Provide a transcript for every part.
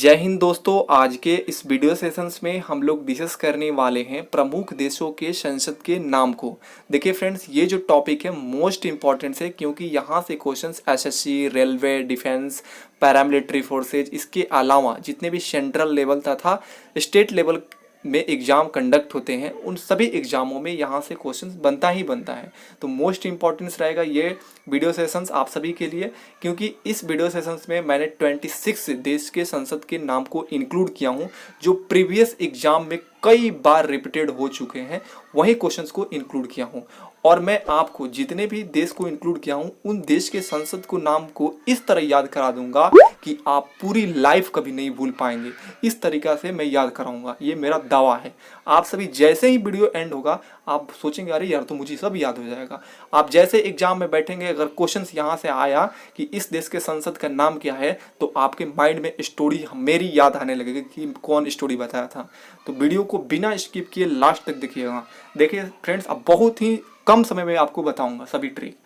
जय हिंद दोस्तों। आज के इस वीडियो सेशंस में हम लोग डिस्कस करने वाले हैं प्रमुख देशों के संसद के नाम को। देखिए फ्रेंड्स, ये जो टॉपिक है मोस्ट इम्पॉर्टेंट है, क्योंकि यहाँ से questions SSC, railway, defence, paramilitary forces, इसके अलावा जितने भी सेंट्रल लेवल तथा स्टेट लेवल में एग्ज़ाम कंडक्ट होते हैं उन सभी एग्ज़ामों में यहाँ से क्वेश्चंस बनता ही बनता है। तो मोस्ट इम्पॉर्टेंस रहेगा ये वीडियो सेशंस आप सभी के लिए, क्योंकि इस वीडियो सेशंस में मैंने 26 देश के संसद के नाम को इंक्लूड किया हूँ जो प्रीवियस एग्जाम में कई बार रिपीटेड हो चुके हैं, वही क्वेश्चंस को इंक्लूड किया हूँ। और मैं आपको जितने भी देश को इंक्लूड किया हूँ उन देश के संसद को नाम को इस तरह याद करा दूंगा कि आप पूरी लाइफ कभी नहीं भूल पाएंगे। इस तरीका से मैं याद कराऊंगा, ये मेरा दावा है। आप सभी जैसे ही वीडियो एंड होगा आप सोचेंगे अरे यार तो मुझे सब याद हो जाएगा। आप जैसे एग्जाम में बैठेंगे, अगर क्वेश्चंस यहाँ से आया कि इस देश के संसद का नाम क्या है, तो आपके माइंड में स्टोरी मेरी याद आने लगेगी कि कौन स्टोरी बताया था। तो वीडियो को बिना स्किप किए लास्ट तक देखिएगा। देखिए फ्रेंड्स, अब बहुत ही कम समय में आपको बताऊंगा सभी ट्रिक।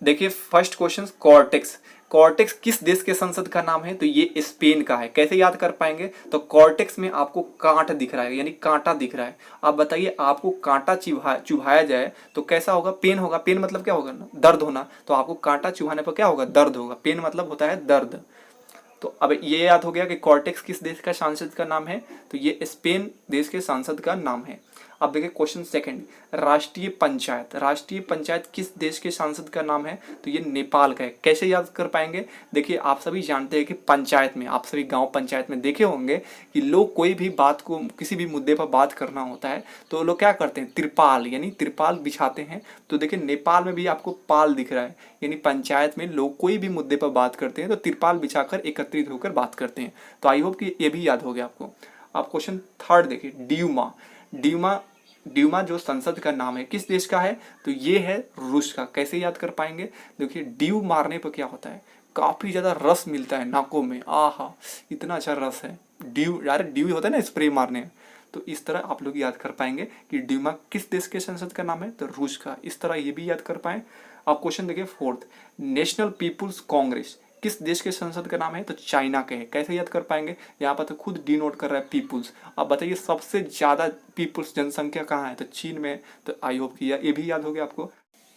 देखिए फर्स्ट क्वेश्चन, कॉर्टेक्स। कॉर्टेक्स किस देश के संसद का नाम है? तो ये स्पेन का है। कैसे याद कर पाएंगे? तो कॉर्टेक्स में आपको कांट दिख रहा है, यानी कांटा दिख रहा है। आप बताइए, आपको कांटा चुभाया जाए तो कैसा होगा? पेन होगा। पेन मतलब क्या होगा? दर्द होना। तो आपको कांटा चुभाने पर क्या होगा? दर्द होगा। पेन मतलब होता है दर्द। तो अब ये याद हो गया कि कॉर्टेक्स किस देश का सांसद का नाम है? तो ये स्पेन देश के सांसद का नाम है। अब देखिए क्वेश्चन सेकंड, राष्ट्रीय पंचायत। राष्ट्रीय पंचायत किस देश के सांसद का नाम है? तो ये नेपाल का है। कैसे याद कर पाएंगे? देखिए आप सभी जानते हैं कि पंचायत में, आप सभी गांव पंचायत में देखे होंगे कि लोग कोई भी बात को, किसी भी मुद्दे पर बात करना होता है तो लोग क्या करते हैं? त्रिपाल, यानी त्रिपाल बिछाते हैं। तो देखिए नेपाल में भी आपको पाल दिख रहा है, यानी पंचायत में लोग कोई भी मुद्दे पर बात करते हैं तो त्रिपाल बिछाकर एकत्रित होकर बात करते हैं। तो आई होप कि ये भी याद हो गया आपको। आप क्वेश्चन थर्ड देखिए, ड्यूमा। ड्यूमा ड्यूमा जो संसद का नाम है किस देश का है? तो ये है रूस का। कैसे याद कर पाएंगे? देखिए ड्यू मारने पर क्या होता है? काफी ज्यादा रस मिलता है नाकों में। आहा, इतना अच्छा रस है। ड्यू, डायरेक्ट ड्यू होता है ना स्प्रे मारने। तो इस तरह आप लोग याद कर पाएंगे कि ड्यूमा किस देश के संसद का नाम है? तो रूस का। इस तरह ये भी याद कर पाए। अब क्वेश्चन देखिए फोर्थ, नेशनल पीपुल्स कांग्रेस किस देश के संसद का नाम है? तो चाइना के है। कैसे याद कर पाएंगे? यहाँ पर तो खुद डिनोट कर रहा है पीपुल्स। अब बताइए सबसे ज्यादा पीपुल्स जनसंख्या कहाँ है? तो चीन में। तो आई होप कि ये भी याद हो गया आपको।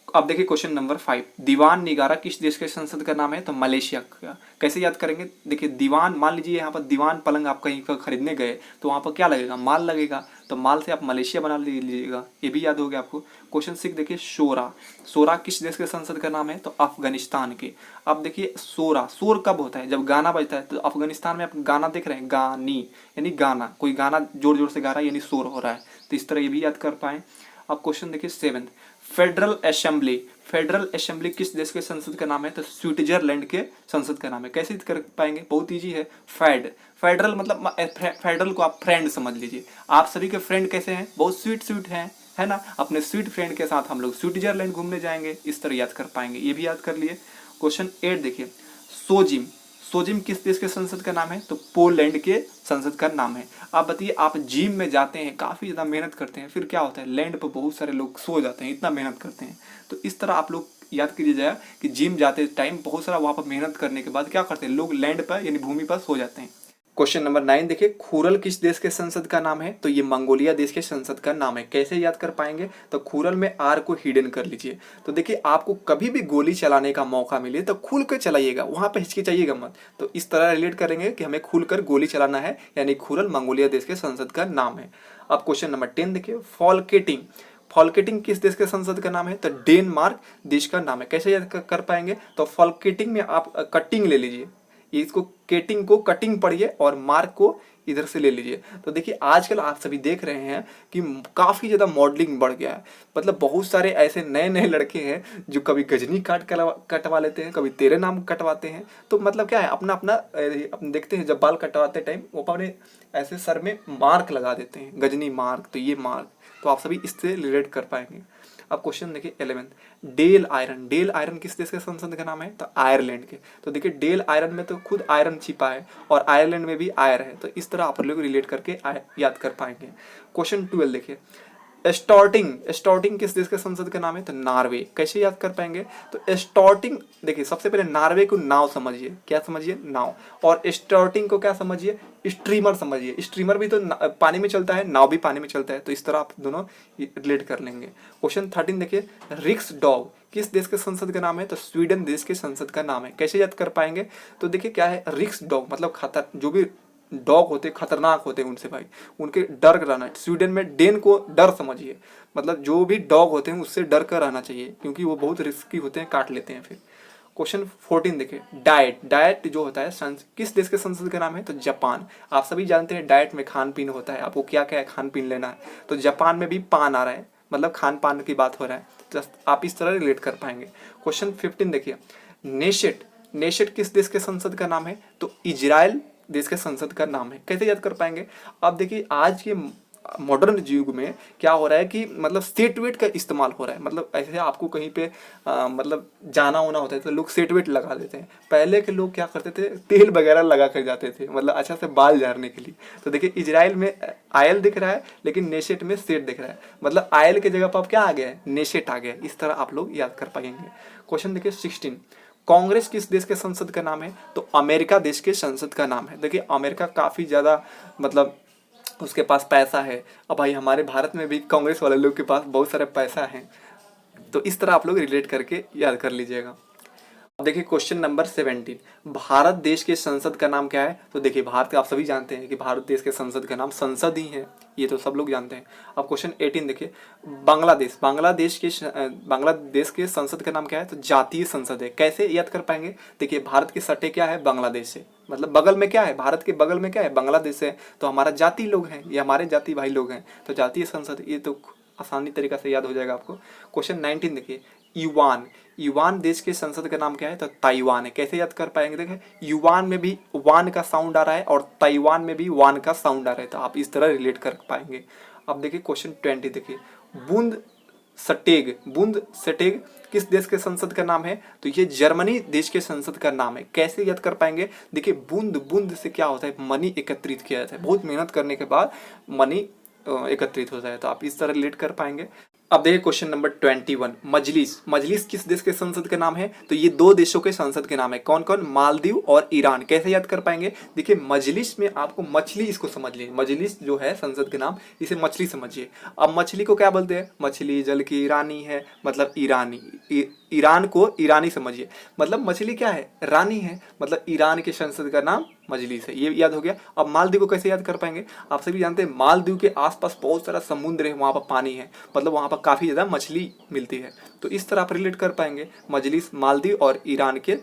अब देखिए क्वेश्चन नंबर 5, दीवान निगारा किस देश के संसद का नाम है? तो मलेशिया का। कैसे याद करेंगे? देखिए दीवान, मान लीजिए यहाँ पर दीवान पलंग आप कहीं पर खरीदने गए तो वहाँ पर क्या लगेगा? माल लगेगा। तो माल से आप मलेशिया बना लीजिएगा। ये भी याद हो गया आपको। क्वेश्चन 6 देखिए, शोरा। शोरा किस देश के संसद का नाम है? तो अफगानिस्तान के। अब देखिए शोरा, शोर कब होता है? जब गाना बजता है। तो अफगानिस्तान में आप गाना देख रहे हैं, गानी यानी गाना, कोई गाना जोर जोर से गा रहा है यानी शोर हो रहा है। तो इस तरह ये भी याद कर पाए। अब क्वेश्चन देखिए 7, फेडरल असेंबली। फेडरल असेंबली किस देश के संसद का नाम है? तो स्विट्जरलैंड के संसद का नाम है। कैसे कर पाएंगे? बहुत इजी है। फेडरल मतलब फेडरल को आप फ्रेंड समझ लीजिए। आप सभी के फ्रेंड कैसे हैं? बहुत स्वीट स्वीट हैं, है ना। अपने स्वीट फ्रेंड के साथ हम लोग स्विट्जरलैंड घूमने जाएंगे। इस तरह याद कर पाएंगे। ये भी याद कर लिए। क्वेश्चन 8 देखिए, सोजिम। सोजिम किस देश के संसद का नाम है? तो पोलैंड के संसद का नाम है। आप बताइए, आप जिम में जाते हैं, काफी ज्यादा मेहनत करते हैं, फिर क्या होता है? लैंड पर बहुत सारे लोग सो जाते हैं, इतना मेहनत करते हैं। तो इस तरह आप लोग याद कीजिए जाए कि जिम जाते टाइम बहुत सारा वहां पर मेहनत करने के बाद क्या करते हैं? लोग लैंड पर यानी भूमि पर सो जाते हैं। क्वेश्चन नंबर 9 देखिए, खुरल किस देश के संसद का नाम है? तो ये मंगोलिया देश के संसद का नाम है। कैसे याद कर पाएंगे? तो खुरल में आर को हिडन कर लीजिए। तो देखिए आपको कभी भी गोली चलाने का मौका मिले तो खुल कर चलाइएगा, वहां पे हिचकिचाइएगा मत। तो इस तरह रिलेट करेंगे कि हमें खुलकर गोली चलाना है, यानी खुरल मंगोलिया देश के संसद का नाम है। अब क्वेश्चन नंबर 10 देखिए, फॉलकेटिंग। फॉलकेटिंग किस देश के संसद का नाम है? तो डेनमार्क देश का नाम है। कैसे याद कर पाएंगे? तो फॉलकेटिंग में आप कटिंग ले लीजिए, इसको केटिंग को कटिंग पढ़िए और मार्क को इधर से ले लीजिए। तो देखिए आजकल आप सभी देख रहे हैं कि काफी ज्यादा मॉडलिंग बढ़ गया है। मतलब बहुत सारे ऐसे नए नए लड़के हैं जो कभी गजनी कटवा लेते हैं, कभी तेरे नाम कटवाते हैं। तो मतलब क्या है, अपना अपना अपन देखते हैं जब बाल कटवाते टाइम वो अपने ऐसे सर में मार्क लगा देते हैं, गजनी मार्क। तो ये मार्क तो आप सभी इससे रिलेट कर पाएंगे। अब क्वेश्चन देखिए 11, डेल आयरन। डेल आयरन किस देश के संसद का नाम है? तो आयरलैंड के। तो देखिए डेल आयरन में तो खुद आयरन छिपा है और आयरलैंड में भी आयर है। तो इस तरह आप लोग रिलेट करके याद कर पाएंगे। क्वेश्चन 12 देखिए, स्टॉर्टिंग किस देश के संसद का नाम है? तो नॉर्वे। कैसे याद कर पाएंगे? तो स्टॉर्टिंग, देखिए सबसे पहले नॉर्वे को नाव समझिए। क्या समझिए? नाव। और स्टॉर्टिंग को क्या समझिए? स्ट्रीमर समझिए। स्ट्रीमर भी तो पानी में चलता है, नाव भी पानी में चलता है, तो इस तरह आप दोनों रिलेट कर लेंगे। क्वेश्चन 13 देखिए, रिक्स डॉग किस देश के संसद का नाम है? तो स्वीडन देश के संसद का नाम है। कैसे याद कर पाएंगे? तो देखिए क्या है, रिक्स डॉग मतलब खतर, जो भी डॉग होते खतरनाक होते हैं उनसे भाई, उनके डर कर रहना है। स्वीडन में डेन को डर समझिए, मतलब जो भी डॉग होते हैं उससे डर कर रहना चाहिए, क्योंकि वो बहुत रिस्की होते हैं, काट लेते हैं फिर। क्वेश्चन 14 देखिए, डाइट जो होता है किस देश के संसद का नाम है? तो जापान। आप सभी जानते हैं डाइट में खान पीन होता है, आपको क्या क्या खान पीन लेना है, तो जापान में भी पान आ रहा है, मतलब खान पान की बात हो रहा है, तो आप इस तरह रिलेट कर पाएंगे। क्वेश्चन 15 देखिए, नेशेट किस देश के संसद का नाम है? तो इजराइल देश के संसद का नाम है। कैसे याद कर पाएंगे? अब देखिए आज के मॉडर्न युग में क्या हो रहा है कि मतलब सेट वेट का इस्तेमाल हो रहा है, मतलब ऐसे आपको कहीं पे मतलब जाना होना होता है तो लोग सेट वेट लगा देते हैं। पहले के लोग क्या करते थे, तेल वगैरह लगा कर जाते थे, मतलब अच्छा से बाल झाड़ने के लिए। तो देखिए इजराइल में आयल दिख रहा है, लेकिन नेशेट में सेट दिख रहा है, मतलब आयल के जगह पर अब क्या आ गया है? नेशेट आ गया है। इस तरह आप लोग याद कर पाएंगे। क्वेश्चन देखिए 16, कांग्रेस किस देश के संसद का नाम है? तो अमेरिका देश के संसद का नाम है। देखिए अमेरिका काफ़ी ज़्यादा मतलब उसके पास पैसा है। अब भाई हमारे भारत में भी कांग्रेस वाले लोग के पास बहुत सारा पैसा है, तो इस तरह आप लोग रिलेट करके याद कर लीजिएगा। अब देखिए क्वेश्चन नंबर 17, भारत देश के संसद का नाम क्या है? तो देखिए भारत आप सभी जानते हैं कि भारत देश के संसद का नाम संसद ही है, ये तो सब लोग जानते हैं। अब क्वेश्चन 18 देखिए, बांग्लादेश के संसद का नाम क्या है? तो जातीय संसद है। कैसे याद कर पाएंगे? देखिए भारत के सटे क्या है? बांग्लादेश से, मतलब बगल में क्या है? भारत के बगल में क्या है? बांग्लादेश है, तो हमारा जाति लोग हैं, ये हमारे जाति भाई लोग हैं, तो जातीय संसद, ये तो आसानी तरीका से याद हो जाएगा आपको। क्वेश्चन 19 देखिए, युवान देश के संसद का नाम क्या है? तो ताइवान है। कैसे याद कर पाएंगे? देखिए युवान में भी वान का साउंड आ रहा है और ताइवान में भी वान का साउंड आ रहा है, तो आप इस तरह रिलेट कर पाएंगे। अब देखिए क्वेश्चन 20 देखिए, बूंद सटेग किस देश के संसद का नाम है? तो ये जर्मनी देश के संसद का नाम है। कैसे याद कर पाएंगे? देखिए बूंद से क्या होता है? मनी एकत्रित किया जाता है, बहुत मेहनत करने के बाद मनी एकत्रित होता है, तो आप इस तरह रिलेट कर पाएंगे। अब देखिए क्वेश्चन नंबर 21, मजलिस किस देश के संसद का नाम है? तो ये दो देशों के संसद के नाम है। कौन कौन? मालदीव और ईरान। कैसे याद कर पाएंगे? देखिए मजलिस में आपको मछली, इसको समझ लीजिए, मजलिस जो है संसद के नाम, इसे मछली समझिए। अब मछली को क्या बोलते हैं? मछली जल की रानी है, मतलब ईरान को ईरानी समझिए, मतलब मछली क्या है? रानी है, मतलब ईरान के संसद का नाम मजलिस है। ये याद हो गया। अब मालदीव को कैसे याद कर पाएंगे? आप सभी जानते हैं मालदीव के आसपास बहुत सारा समुद्र है, वहाँ पर पानी है, मतलब वहाँ पर काफ़ी ज़्यादा मछली मिलती है, तो इस तरह आप रिलेट कर पाएंगे। मजलिस मालदीव और ईरान के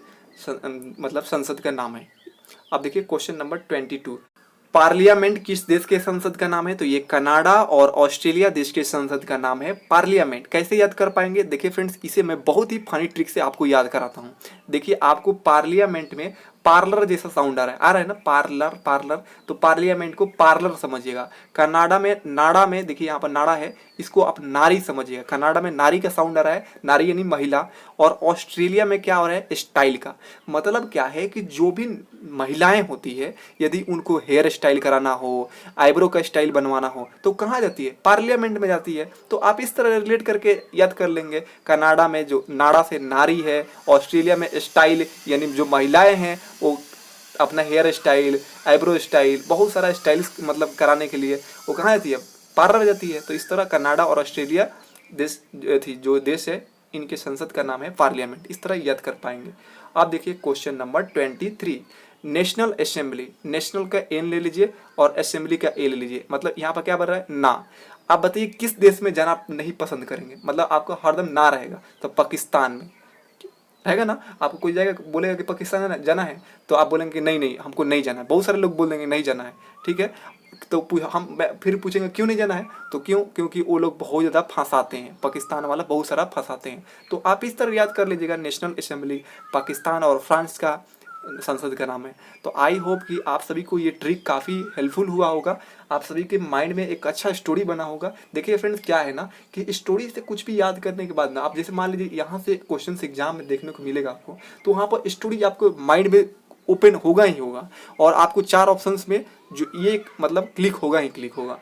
मतलब संसद का नाम है। अब देखिए क्वेश्चन नंबर 22, पार्लियामेंट किस देश के संसद का नाम है? तो ये कनाडा और ऑस्ट्रेलिया देश के संसद का नाम है पार्लियामेंट। कैसे याद कर पाएंगे? देखिए फ्रेंड्स, इसे मैं बहुत ही फनी ट्रिक से आपको याद कराता हूँ। देखिए आपको पार्लियामेंट में पार्लर जैसा साउंड आ रहा है ना, पार्लर, तो पार्लियामेंट को पार्लर समझिएगा। कनाडा में नाड़ा में, देखिए यहाँ पर नाड़ा है, इसको आप नारी समझिएगा। कनाडा में नारी का साउंड आ रहा है, नारी यानी महिला। और ऑस्ट्रेलिया में क्या हो रहा है? स्टाइल का। मतलब क्या है कि जो भी महिलाएं होती है, यदि उनको हेयर स्टाइल कराना हो, आईब्रो का स्टाइल बनवाना हो, तो कहाँ जाती है? पार्लियामेंट में जाती है। तो आप इस तरह रिलेट करके याद कर लेंगे। कनाडा में जो नाड़ा से नारी है, ऑस्ट्रेलिया में स्टाइल यानी जो महिलाएं हैं वो अपना हेयर स्टाइल, आईब्रो स्टाइल, बहुत सारा स्टाइल्स मतलब कराने के लिए वो कहाँ जाती है? पार्लर जाती है। तो इस तरह कनाडा और ऑस्ट्रेलिया देश जो देश है, इनके संसद का नाम है पार्लियामेंट। इस तरह याद कर पाएंगे। आप देखिए question number 23, national assembly, national का एन ले लीजिए और असेंबली का ए ले लीजिए, मतलब यहाँ पर क्या बन रहा है? ना। आप बताइए किस देश में जाना नहीं पसंद करेंगे, मतलब आपको हरदम ना रहेगा? तो पाकिस्तान में रहेगा ना। आपको कोई जाएगा बोलेगा कि पाकिस्तान जाना है, तो आप बोलेंगे कि नहीं हमको नहीं जाना है। बहुत सारे लोग बोल देंगे नहीं जाना है, ठीक है। तो हम फिर पूछेंगे क्यों नहीं जाना है? तो क्योंकि वो लोग बहुत ज़्यादा फंसाते हैं, पाकिस्तान वाला बहुत सारा फंसाते हैं। तो आप इस तरह याद कर लीजिएगा, नेशनल असेंबली पाकिस्तान और फ्रांस का संसद का नाम है। तो आई होप कि आप सभी को ये ट्रिक काफ़ी हेल्पफुल हुआ होगा, आप सभी के माइंड में एक अच्छा स्टोरी बना होगा। देखिए फ्रेंड्स, क्या है ना कि स्टोरी से कुछ भी याद करने के बाद ना, आप जैसे मान लीजिए यहाँ से क्वेश्चन एग्जाम में देखने को मिलेगा आपको, तो वहाँ पर स्टोरी आपको माइंड में ओपन होगा ही होगा, और आपको 4 ऑप्शंस में जो ये मतलब क्लिक होगा ही क्लिक होगा।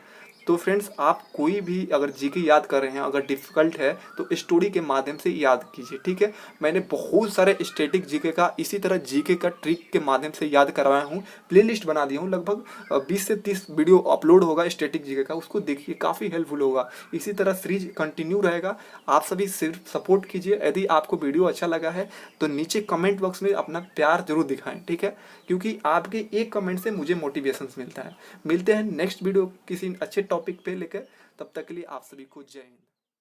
तो फ्रेंड्स आप कोई भी अगर जीके याद कर रहे हैं, अगर डिफ़िकल्ट है तो स्टोरी के माध्यम से याद कीजिए, ठीक है। मैंने बहुत सारे स्टैटिक जीके का इसी तरह जीके का ट्रिक के माध्यम से याद करवाया हूँ, प्लेलिस्ट बना दिया हूँ, लगभग 20 से 30 वीडियो अपलोड होगा स्टैटिक जीके का, उसको देखिए, काफ़ी हेल्पफुल होगा। इसी तरह सीरीज कंटिन्यू रहेगा, आप सभी सिर्फ सपोर्ट कीजिए। यदि आपको वीडियो अच्छा लगा है तो नीचे कमेंट बॉक्स में अपना प्यार जरूर दिखाएं, ठीक है, क्योंकि आपके एक कमेंट से मुझे मोटिवेशन मिलता है। मिलते हैं नेक्स्ट वीडियो किसी अच्छे टॉपिक पे लेकर, तब तक के लिए आप सभी को जय हिंद।